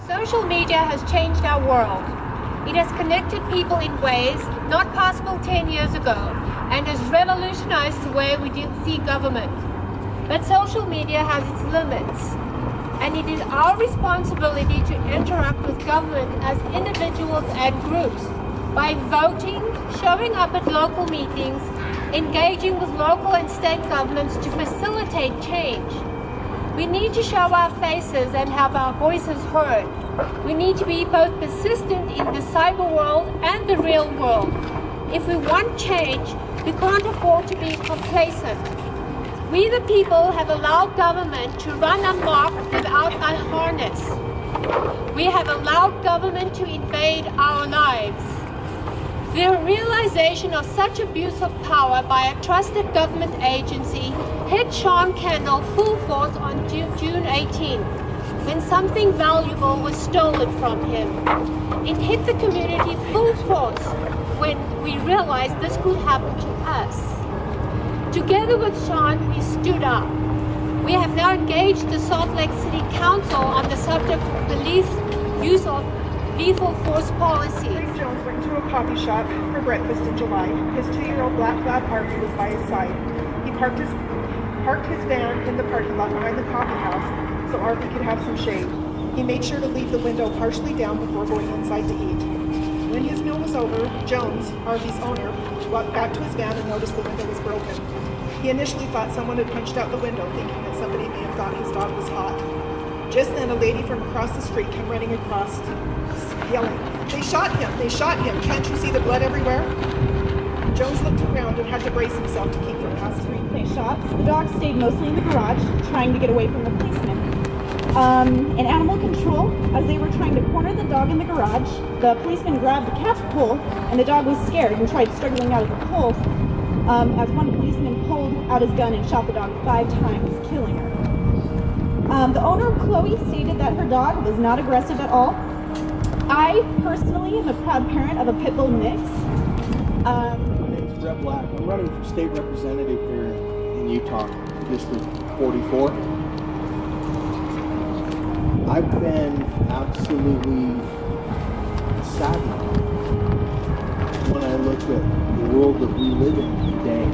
Social media has changed our world. It has connected people in ways not possible 10 years ago and has revolutionized the way we see government. But social media has its limits, and it is our responsibility to interact with government as individuals and groups by voting, showing up at local meetings, engaging with local and state governments to facilitate change. We need to show our faces and have our voices heard. We need to be both persistent in the cyber world and the real world. If we want change, we can't afford to be complacent. We the people have allowed government to run amok without a harness. We have allowed government to invade our lives. The realization of such abuse of power by a trusted government agency hit Sean Kendall full force on June 18th, when something valuable was stolen from him. It hit the community full force when we realized this could happen to us. Together with Sean, we stood up. We have now engaged the Salt Lake City Council on the subject of police use of lethal force policy. Jones went into a coffee shop for breakfast in July. His 2-year-old black lab Harvey was by his side. He parked his van in the parking lot behind the coffee house so Harvey could have some shade. He made sure to leave the window partially down before going inside to eat. When his meal was over, Jones, Harvey's owner, walked back to his van and noticed the window was broken. He initially thought someone had punched out the window, thinking that somebody may have thought his dog was hot. Just then, a lady from across the street came running across, yelling, "They shot him! They shot him! Can't you see the blood everywhere?" Jones looked around and had to brace himself to keep from passing. Screenplay shots. The dog stayed mostly in the garage, trying to get away from the policeman. In animal control, as they were trying to corner the dog in the garage, the policeman grabbed the catch pole, and the dog was scared and tried struggling out of the pole, as one policeman pulled out his gun and shot the dog 5 times, killing her. The owner of Chloe stated that her dog was not aggressive at all. I personally am a proud parent of a pit bull mix. My name is Brett Black. I'm running for state representative here in Utah, District 44. I've been absolutely saddened when I look at the world that we live in today.